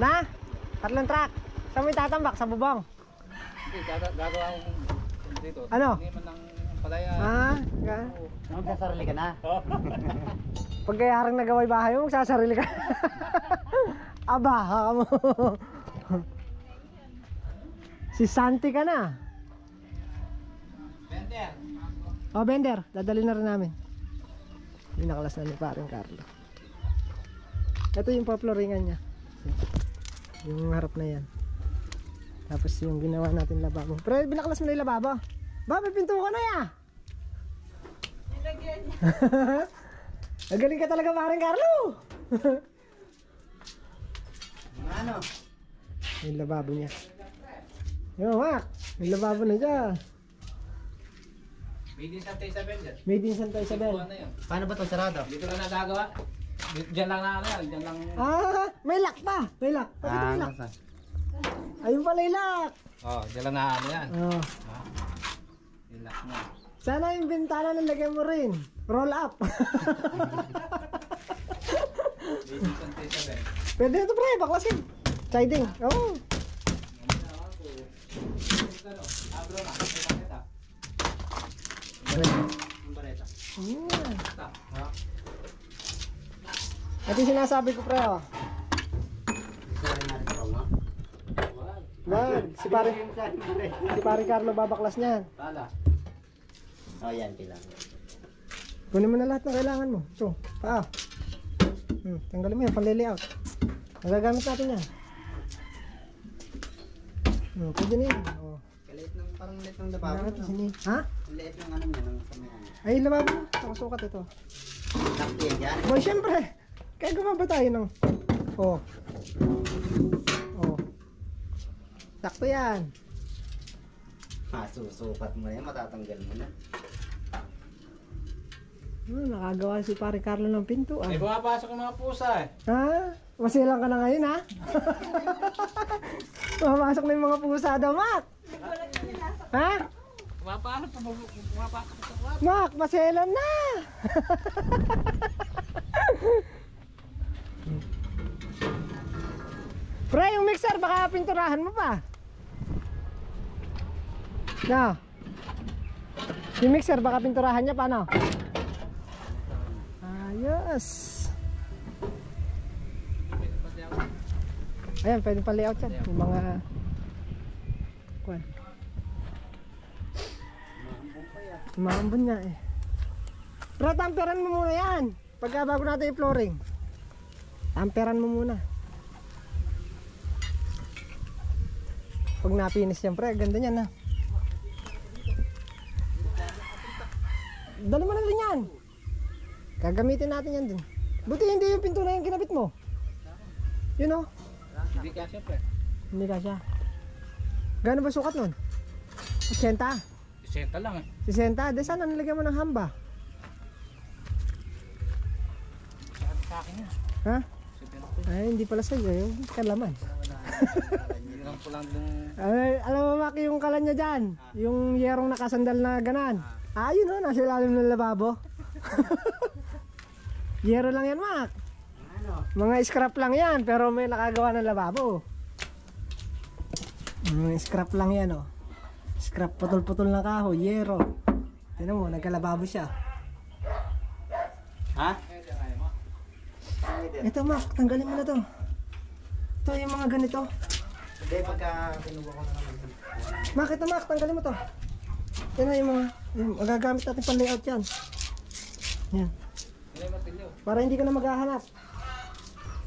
Na? Tatlong truck. Saan mo itatambak? Sa bubong? Hindi, gagawa ko dito. Ano? Hindi man ng palaya. Magsasarili ka na. Pag kayarang nagaway bahay mo, magsasarili ka. Aba, haka mo. Si Santi ka na. Bender. Oh, Bender, dadali na rin namin. Yung nakalas na ni paring Carlo. Ito yung paploringan niya. Yung harap na yan. Tapos yung ginawa natin lababo. Pero binakalas mo na yung lababo. Ba, may pinto ka na ya. Nilagyan niya. Nagaling ka talaga paring Carlo. Ano? Yung lababo niya. Yo, Mac. May lababo na dyan. Made in Santa Isabel dyan. Made in Santa Isabel. Buwan na yun. Paano ba ito sarado? Dito lang nagagawa. Diyan lang na ano yan. Diyan lang. Ah, may lock pa. May lock. Bakit may lock? Ayun pala yung lock. Oh, diyan lang na ano yan. Oh. Relax na. Sana yung bintana nalagyan mo rin. Roll up. Made in Santa Isabel. Pwede na ito pre, baklasin. Siding. Oo. Ano? Abro na. Kita. Ang bareta. Yeah. Kita. Ha? Ito yung sinasabi ko pre oh. Sorry na rin mo. Wag, si pare Carlo babaklas niyan. Tala. Oh, yan kailangan. Kunin mo na lahat ng kailangan mo. So, paa. Tanggalin mo yan, pang-layout. Magagamit natin yan. Pwede na yan. Oh. Kaliit ng parang liit ng lababo. Bakit sini? Ha? Ang liit ng ano niya, ng kamihan. Ay, lababo. Nakasukat ito. Sakto yan dyan. Boy, syempre. Kaya gumaba tayo ng... Oh. Oh. Sakto yan. Susukat mo na yan, matatanggal mo na. Nakagawa si pare Carlo ng pinto ah. May pumapasok ng mga pusa eh. Ha? Masilang ka na ngayon ha? Pumasok na yung mga pusa daw, Mac. Ha? Pumapasok sa kwarto. Mac, maselan na. Pre, yung mixer baka pinturahan mo pa. No. Yung mixer baka pinturahan niya pa, no? Ayos. Ayan, pwede pa layout yan. Yung mga kuwan. Maambon nga eh. Pero tamperan mo muna yan. Pagka bago natin yung flooring. Tamperan mo muna. Pag napinis yan pre, ganda niyan ha. Dali mo na rin yan. Gagamitin natin yan din. Buti hindi yung pinto na yung kinabit mo. Yun o. Hindi ka siyempre. Hindi kasya. Gano'n ba sukat nun? 80? Isenta lang eh. 60? De sana nalagyan mo ng hamba. Sa akin yan. Ha? Ay, hindi pala sa'yo. Yung kalaman. Hindi lang po lang yung... Ay, alam mo Maki yung kalan niya dyan. Yung yerong nakasandal na ganan. Ah, yun o. Nasa ilalim ng lababo. Yero lang yan, Mac. Ano? Mga scrap lang yan, pero may nakagawa ng lababo. Scrap lang yan, oh. Scrap, putol-putol na kahoy, yero. Tignan mo, nagkalababo siya. Ha? Ito, Mac, tanggalin mo na to. Ito yung mga ganito. Hindi, pagka kinuha ko na naman. Mac, ito, Mac, tanggalin mo to. Yan yung mga, yung magagamit natin pang layout yan. Yan. Para hindi ka na maghahanap.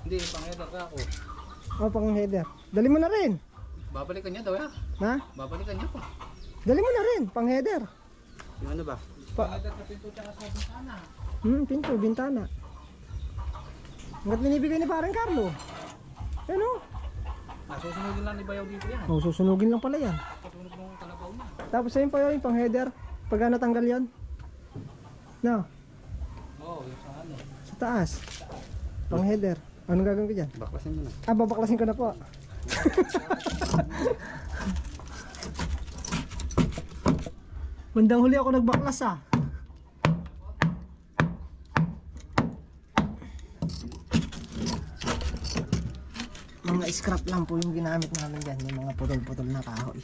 Hindi, pang-header ka ako. O, pang header. Dali mo na rin. Babalikan niya daw ya. Ha? Babalikan niya po. Dali mo na rin, pang header. Yung ano ba? Pang-header sa pinto tsaka sa bintana. Pinto, bintana. Hanggat binibigay ni parang Carlo. Ano? Susunugin lang ni Bayaw dito yan. O, susunugin lang pala yan. Susunog ng kalabaw na. Tapos ayun pa yung pang header. Pagka natanggal yun. No, Oo, yung sa ano. sa taas. Pang header. Anong gagawin ko dyan? Baklasin mo na. Ah, babaklasin ko na po. Bandang huli ako nagbaklas ah. Mga scrap lang po yung ginamit namin dyan. Yung mga putol-putol na kahoy.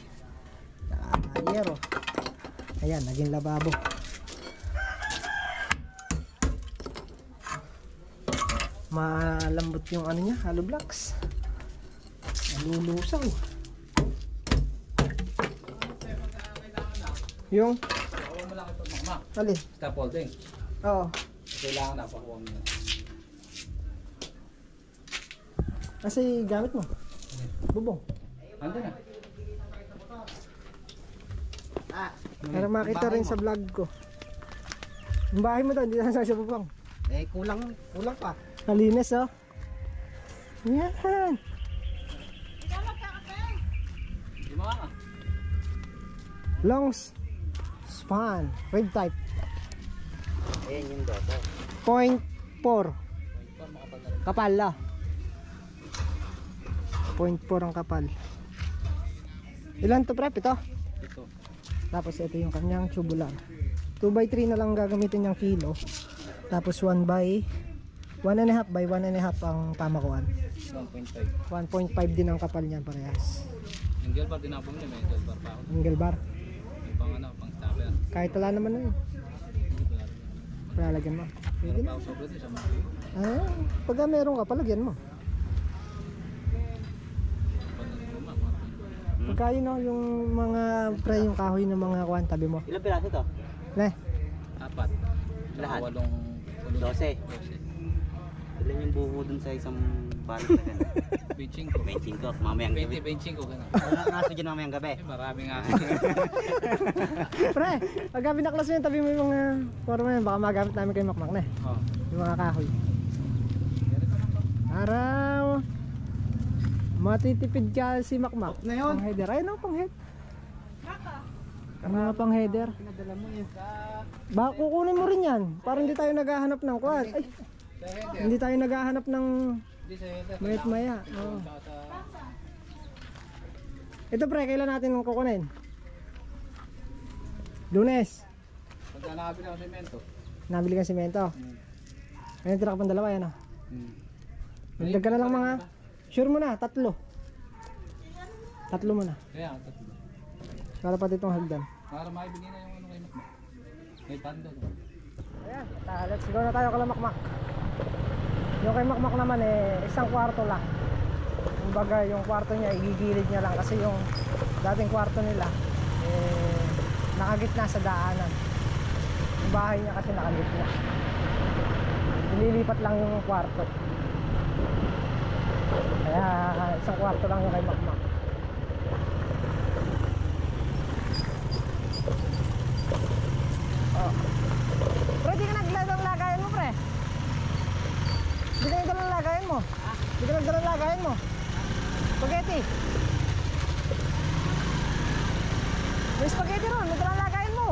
Yero. Ayan, naging lababo. Malambot yung ano niya, hollow blocks. Nalulusaw. Yung Pakuha mo lang ito, mama. alin? Scaffolding. Oo. Kailangan na pakuha mo na. Kasi gamit mo. Bubong. Ando na. Para makita rin sa vlog ko. Yung bahay mo daw, hindi na sa bubong. Eh, kulang pa. Malinis oh. Yan. Di mo ka. Long span. Rib type. Ayan yung doto. 0.4. Kapal la. 0.4 ang kapal. Ilan to prep ito? Ito. Tapos ito yung kanyang tubular. 2x3 na lang gagamitin yung kilo. Tapos 1 by 1.5 by 1.5 ang pamakuan. 1.5. 1.5 din ang kapal niyan parehas. Angle bar din ako niya. May angle bar pa ako. Angle bar. May pang ano, pang stopper. Kahit wala naman na yun. Palalagyan mo. Pwede Meron na. pa ako sobra din sa mga. Pagka meron ka, palagyan mo. Pagka yun no, yung mga pre, yung kahoy ng mga kuwan, tabi mo. Ilang piraso to? Ne, 4. Lahat? 8. 12. Ilan yung buho dun sa isang balot na gano'n? Benching ko. Benching ko, mamayang gabi. Benching ko gano'n. Naso dyan mamayang gabi. Marami nga. pre, pagka binaklas mo yun, tabi mo yung mga forma yun, baka magamit namin kay Makmak na Oh. yung mga kahoy. Araw, matitipid ka si Makmak. Na yun? Pang header, ayun o, pang head. Ano nga pang header? Pinadala mo yun. Baka kukunin mo rin yan, para hindi tayo naghahanap ng kuwan. Ay, Sa header. hindi tayo naghahanap ng Hindi sa header. mayat maya. Oo. Tsaka sa... Ito pre, kailan natin kukunin? Lunes. Pagka nakabili ako semento. Nabili ka simento. Ayun, tira ka pang dalawa yan. Nagdag ka na lang mga... Sure mo na, 3. 3 mo na. Kaya, tatlo. Para pati itong hagdan. Para maibigay na yung ano kay Makmak. May pando. Ayan, let's go na tayo kala Makmak. Yung kay Makmak naman isang kwarto lang. Kumbaga yung kwarto niya, igigilid niya lang kasi yung dating kwarto nila nakagitna sa daanan. Yung bahay niya kasi nakagitna. Nililipat lang yung kwarto. Kaya isang kwarto lang yung kay Makmak. Oh. Pre, di ka nagdalang lagayan mo, pre. Di ka nagdalang lagayan mo. Di ka nagdalang lagayan mo. Spaghetti. May spaghetti ron, nagdalang lagayan mo.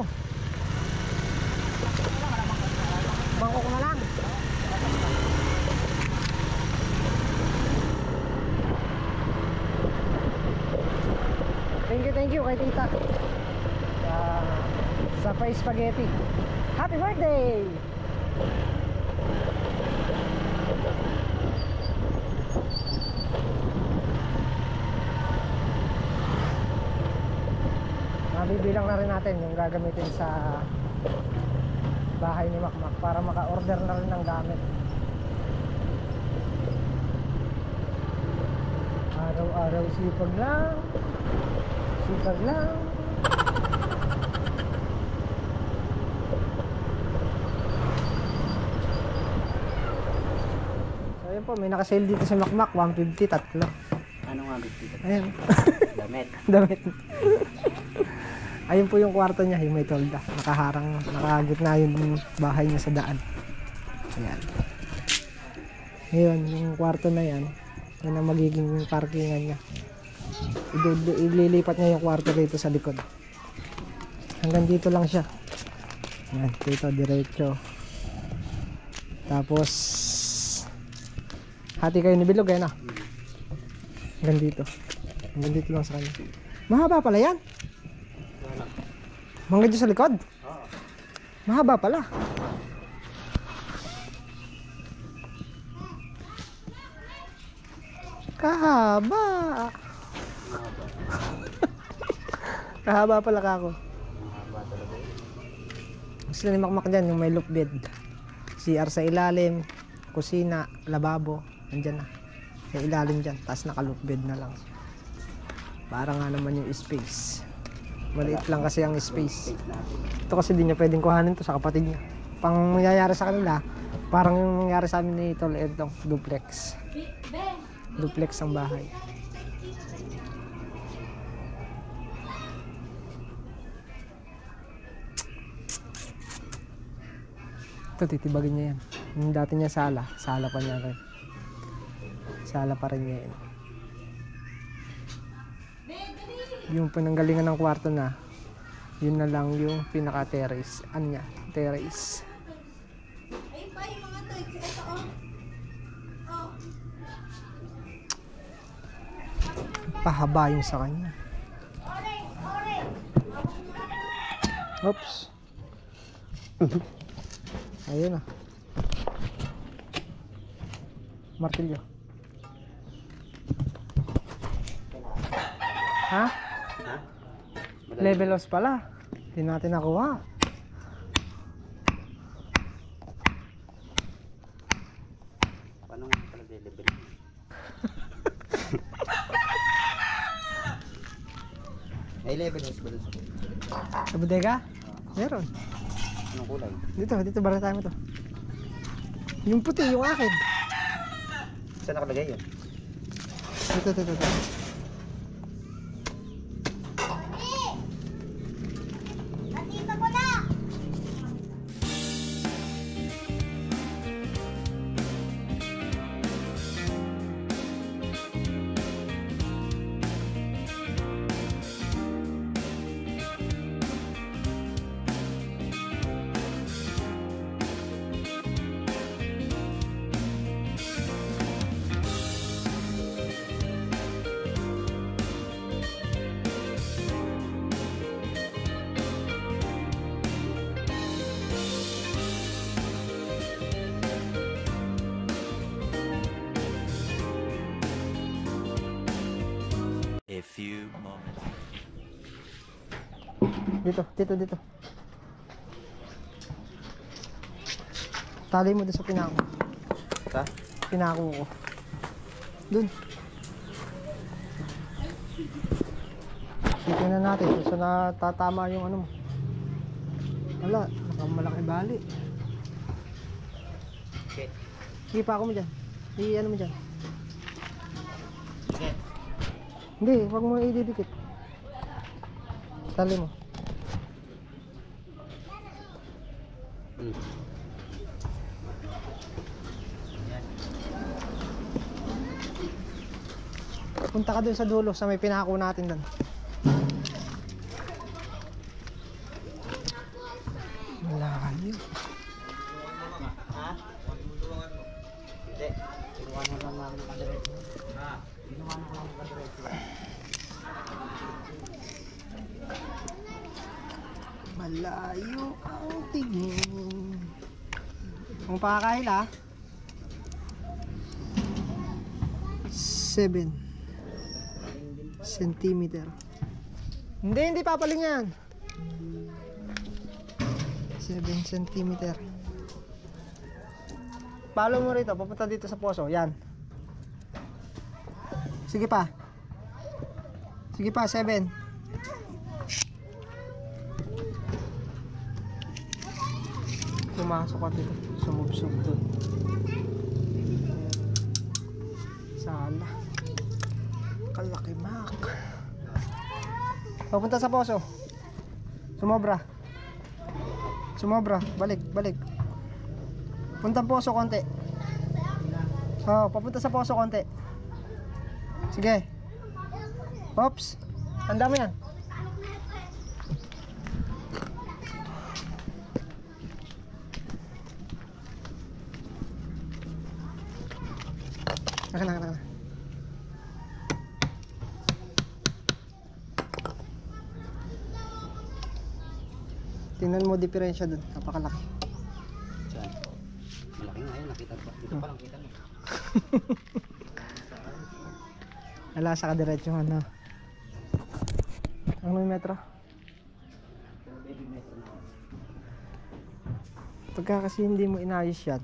Bangko ko na lang. Thank you kay tita. Sa pa spaghetti. Happy birthday! Nabibilang na rin natin yung gagamitin sa bahay ni Makmak para maka-order na rin ng gamit. Araw-araw sipag lang. Sipag lang. So ayun po, may nakasale dito sa Makmak, 150 tatlo. Ano nga dito? Ayan. Damit. Damit. Ayun po yung kwarto niya, yung may tolda. Nakaharang, nakagitna yung bahay niya sa daan. Ayan. Ngayon, yung kwarto na yan, yan ang magiging parkingan niya. Ililipat niya yung kwarto dito sa likod. Hanggang dito lang siya. Ayan, dito, diretso. Tapos, hati kayo ni Bilog, ayan ah. Hanggang dito. Hanggang dito lang sa kanya. Mahaba pala yan. Hanggang dito sa likod? Mahaba pala. Kahaba. Kahaba pala kako. Mahaba talaga yun. Gusto ni Makmak dyan, yung may loop bed. CR sa ilalim, kusina, lababo, andyan na. Sa ilalim dyan, tapos naka-loop bed na lang. Para nga naman yung space. Maliit lang kasi ang space. Space natin. Ito kasi di niya pwedeng kuhanin to sa kapatid niya. Pang mangyayari sa kanila, parang yung nangyari sa amin ni Tol Edong, duplex. Duplex ang bahay. Ito, titibagin niya yan. Yung dati niya sala pa niya rin. Sala pa rin niya yan. Yung pananggalingan ng kwarto na, yun na lang yung pinaka-terrace. Ano niya? Terrace. Ayun pa yung mga toys. Ito oh. Oh. Pahaba yung sa kanya. Oops. Ayun na. Martilyo. Ha? Ha? Madali. Level loss pala. Hindi natin nakuha. Paano nga pala level? May level house ba dun sa kulit? Sa bodega? Meron. Anong kulay? Dito bara tayo mo to. Yung puti, yung akin. Saan nakalagay yun? Dito. Nandito ko na. A few moments. Dito. Tali mo doon sa pinako. Sa? Pinako ko. Doon. Tingnan natin kung saan natatama yung ano mo. Wala, nakamalaki bali. Okay. Sige pa ako mo dyan. Ano mo dyan. Okay. Hindi, huwag mo ididikit. Tali mo. Punta ka dun sa dulo sa may pinako natin dun. Malayo. Ha? Hindi. Inuwanan lang namin ang kadiretso. Ha? Inuwanan lang ang kadiretso. Malayo ang tingin. Kung pakakahil ha. 7 centimeter. Hindi papaling yan. 7 centimeter. Follow mo rito, papunta dito sa poso. Yan. Sige pa. 7. Pumasok ka dito. Sumubsog doon. Sala. Kalaki mak. Papunta sa poso. Sumobra. Balik. Punta poso konti. Papunta sa poso konti. Sige. Pops. Tanda mo yan. Naka. Tingnan mo diferensya dun. Napakalaki. Saan? Malaki nga yun. Nakita pa. Dito pa lang kita mo. Wala sa kadiretso ano. Ano yung metro? Pagka kasi hindi mo inayos yan,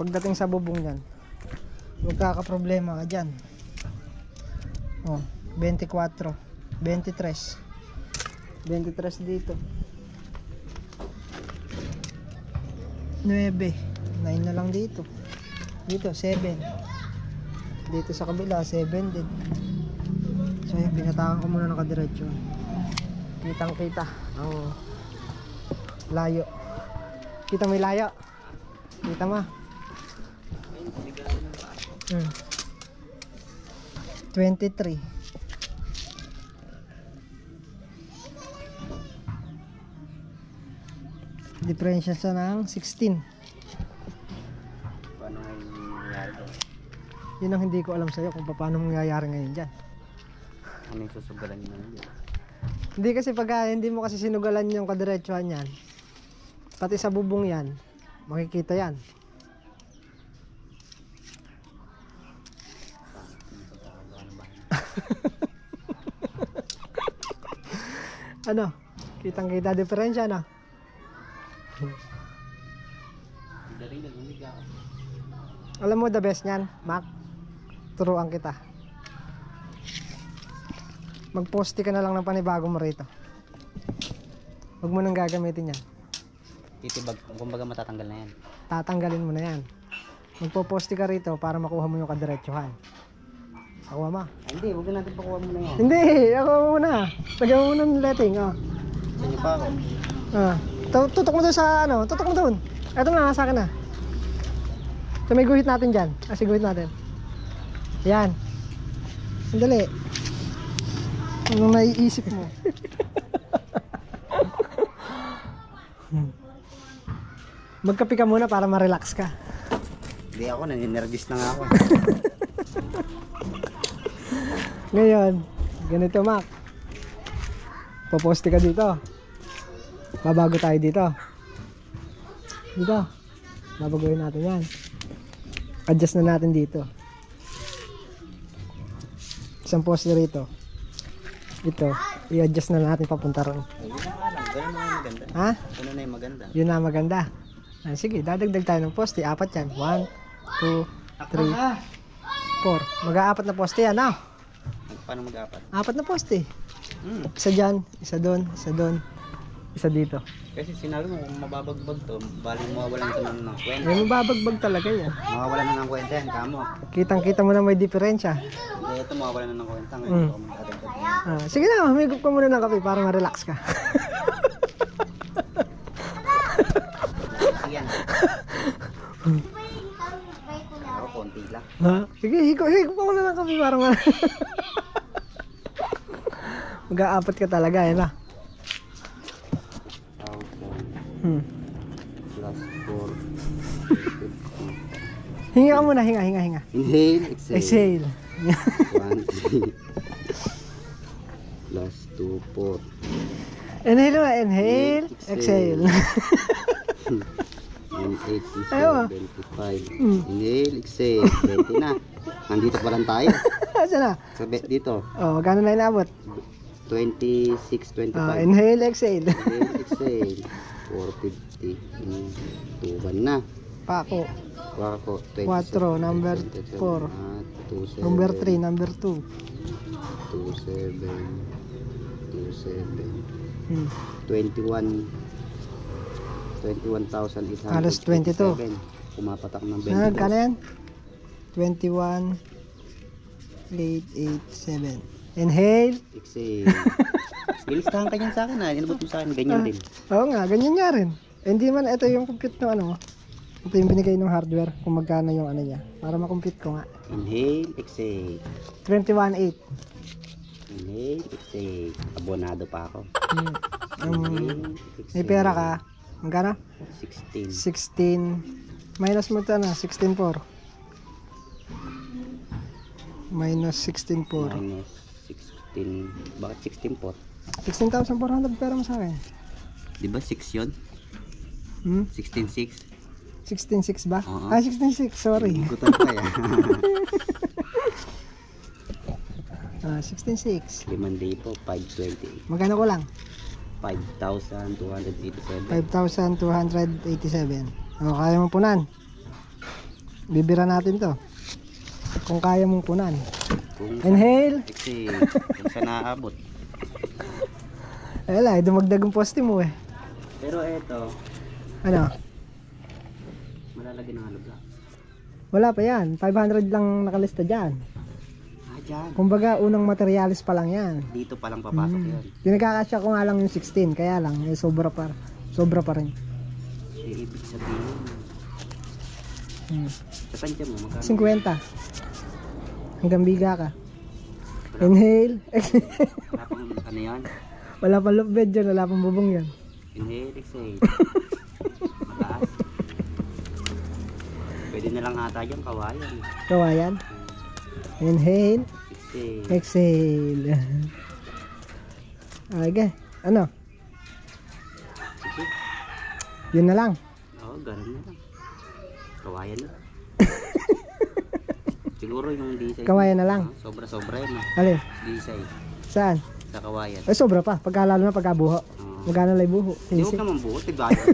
pagdating sa bubong yan, magkakaproblema ka dyan. Oh, 24, 23 dito, 9, 9 na lang dito, 7, dito sa kabila 7 din. So yun, binatakan ko muna ng kadiretso. Kitang kita ang layo. Kita mo yung layo? Kita mo? 23. Diferensya sa ng 16. Paano nga yung nangyayari doon? Yun ang hindi ko alam sa'yo kung paano mangyayari ngayon dyan. Ano yung susugalan nyo naman yun? Hindi kasi pag hindi mo kasi sinugalan yung kadiretsuhan yan, pati sa bubong yan, makikita yan. Ano? Kitang-kita diferensya na. Alam mo the best niyan, Mac? Turuan kita. Mag-poste ka na lang ng panibago mo rito. Huwag mo nang gagamitin yan. Titibag, kumbaga matatanggal na yan. Tatanggalin mo na yan. Magpo-poste ka rito para makuha mo yung kadiretsuhan. Nakuha mo? Ay, hindi, huwag na natin pakuha muna yan. Hindi, ako muna. Lagyan mo muna ng letting. Oh. Sa inyo pa ako. Tutok mo doon sa ano, tutok mo doon. Eto na, sa akin na. So may guhit natin dyan. Kasi guhit natin. Yan. Sandali. Anong naiisip mo? Magkape ka muna para ma-relax ka. Hindi ako, naninervous na nga ako. Ngayon, ganito Mac. Poposte ka dito. Babago tayo dito. Dito. Babaguhin natin yan. Adjust na natin dito. Isang poste rito. Ito. I-adjust na natin papunta ron. Ayun na nga lang, gano'n na yung maganda. Ha? Gano'n na yung maganda. Yun na maganda. Ah, sige, dadagdag tayo ng poste. 4 yan. 1, 2, 3, 4. Mag-aapat na poste yan. Ah. Paano mag-apat? 4 na poste. Isa dyan, isa doon, isa doon, isa dito. Kasi sinabi mo kung mababagbag to, bali mawawalan ito ng kwenta. May mababagbag talaga yan. Mawawalan na ng kwenta yan, kamo. Kitang-kita mo na may diferensya. Hindi, ito mawawalan na ng kwenta. Ngayon ito magkadagdag na. Ah, sige na, humigop ka muna ng kape para ma-relax ka. Yan. Ako, konti lang. Ha? Sige, higop ka muna ng kape para mag-aapat ka talaga, yan ah. Plus 4. Hinga ka muna, hinga. Inhale, exhale. Exhale. 1, 3. Plus 2, 4. Inhale mo, inhale, exhale. 180, Ayaw. 75. Inhale, exhale. 20 na. Nandito pa lang tayo. Saan na? Dito. Oh, magkano na inabot? 26, 25. Inhale, exhale. Inhale, exhale. 450. 2 na. Pako. Wako. 4, number 4. Number 3, number 2. 27. 21,800. Halos 22. Pumapatak ng 20. Kano yan? 21,887. Inhale. Exhale. Ilistahan ka niyan sa akin ha. Inabot mo sa akin. Ganyan din. Oo nga, ganyan nga rin. Eh, hindi man, ito yung compute ng ano mo. Ito yung binigay ng hardware kung magkano yung ano niya. Para makompute ko nga. Inhale, exhale. 21,800. Inhale, exhale. Abonado pa ako. May pera ka. Magkano? 16. 16. Minus mo ito na, 16,400. Minus 16,400. Minus 16. Bakit 16 po? 16,400 pera mo sa akin. Di ba 6 yun? 16,6. 16,600 ba? Oo. 16,600, sorry. Ikutan pa yan. 16.6. 5,000, 520. Magkano ko lang? 5,287. 5,287. O, kaya mong punan. Bibira natin to. Kung kaya mong punan. Kung Inhale. exhale. Kung saan naaabot. Wala, dumagdag ang poste mo eh. Pero eto, Ano? malalagyan ng halubla. Wala pa yan. 500 lang nakalista dyan. Dyan. Kumbaga, unang materialis pa lang yan. Dito pa lang papasok yan. Pinagkakasya ko nga lang yung 16. Kaya lang, eh, sobra pa rin. Ibig sabihin, sa tansya mo, magkano? 50. Hanggang biga ka. Inhale. Wala pang ano yan? Wala pang loop bed dyan. Wala pang bubong yan. Inhale, exhale. Mataas. Pwede na lang ata dyan, kawayan. Kawayan. Inhale. Exhale. Exhale. Okay. Ano? Sige. Yun na lang. Oo, ganun na lang. Kawayan na. Siguro yung disay. Kawayan na lang. Sobra-sobra yan. Alin? Disay. Saan? Sa kawayan. Ay, sobra pa. Lalo na pagkabuho. Magkano lang buho? Hindi, huwag naman buo. Tigayan.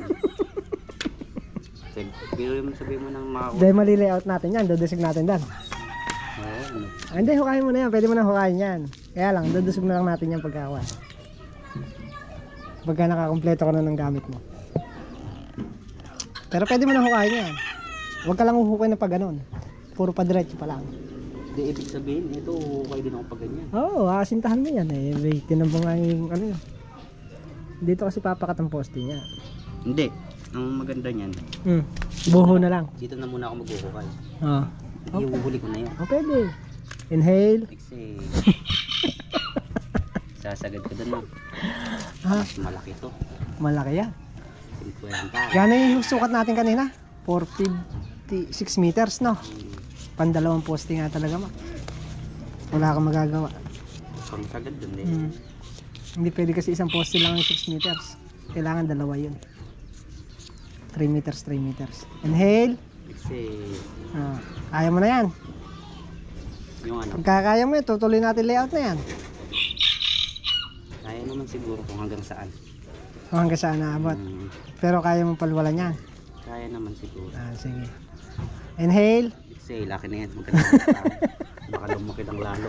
Pero yung sabihin mo ng makakuha. Dahil mali-layout natin yan. Dudusog natin dan. Oo. Hindi, hukayin mo na yan. Pwede mo na hukayin yan. Kaya lang, dudusog na lang natin yan pagkawa. Pagka nakakompleto ka na ng gamit mo. Pero pwede mo na hukayin yan. Huwag ka lang uhukay na pag ganon. Puro pa diretso pa lang. Hindi, ibig sabihin, ito uhukay din ako pag ganyan. Oo, asintahan mo yan eh. May tinambang nga yung ano yun. Dito kasi papakat ang poste niya. Hindi. Ang maganda niyan, Buho na lang. dito na muna ako mag-uhukay. Oo. Iuhuli ko na yun. Oh, pwede. Inhale. Exhale. Sasagad ko doon. Ha? Mas malaki to. Malaki yan. 50. Gano'n yung sukat natin kanina? 456 meters, no? Pandalawang poste nga talaga, ma. Wala kang magagawa. Pang sagad doon eh. Hindi pwede kasi isang poste lang yung 6 meters. Kailangan dalawa yun. 3 meters, 3 meters. Inhale. Exhale. Kaya mo na yan. Yung ano, Pagkakaya mo yan, tutuloy natin layout na yan. kaya naman siguro kung hanggang saan. Kung hanggang saan naabot. Pero kaya mo palwalan yan. Kaya naman siguro. Sige. Inhale. Exhale, laki na yan. Magkano baka lumaki ng lalo.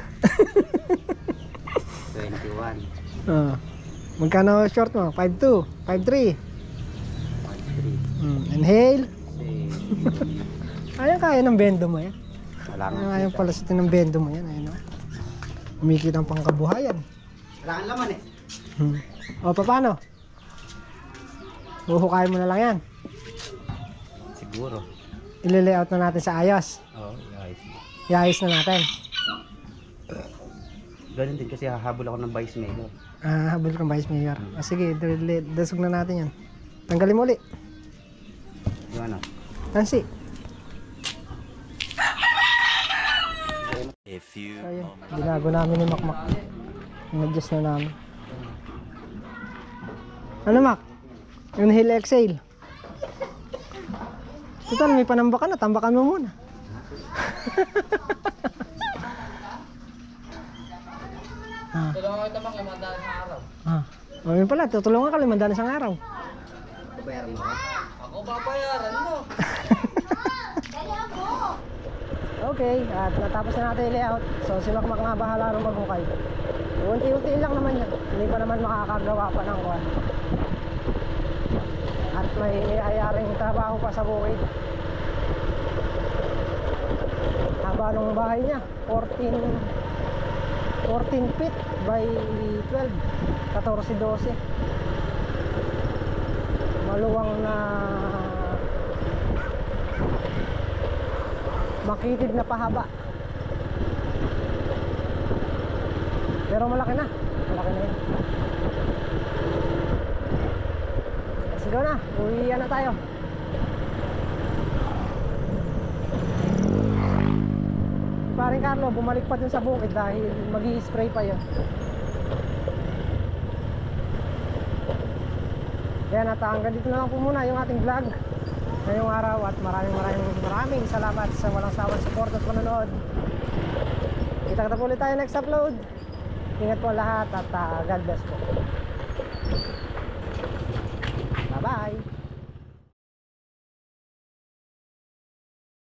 21. Magkano short mo? 5'2", 5'3". 5'3". Inhale. Exhale. Ayan, kaya ng bendo mo yan. Wala nga. Ayan pala sa ng bendo mo yan. Ayun, umikit ang pangkabuhayan. Wala kang laman eh. O, paano? Uhukayin mo na lang yan. Siguro. Ile-layout na natin sa ayos. Oo, guys. Iayos na natin. Ganun din kasi hahabol ako ng vice mayor. Habol kang vice mayor. Sige, dasog na natin yan. Tanggalin mo ulit. Yung ano? Nancy. A few So, yun. moments. Binago namin ni Makmak. In-adjust na namin. Ano, Mak? Inhale, exhale. Total, may panamba ka na. Tambakan mo muna. Tulungan kita bang limandaan sa araw? O yun pala, tutulungan ka 500 isang araw. Babayaran mo. Ako babayaran mo. Okay, at natapos na natin yung layout. So si Makmak nga bahala nung maghukay. Unti-unti lang naman yan. Hindi pa naman makakagawa pa ng kwan. At may ayaring trabaho pa sa bukid. Haba ng bahay niya, 14 feet by 12, 14-12. Maluwang na makitid na pahaba. Pero malaki na. Malaki na yun. Sigaw na. Uwian na tayo. Paring Carlo, bumalik pa dun sa bukid dahil mag-i-spray pa yun. Yan, at hanggang dito na lang po muna yung ating vlog ngayong araw, at maraming salamat sa walang sawang support at panonood. Kita Kita-kita po ulit tayo next upload. Ingat po lahat at God bless po.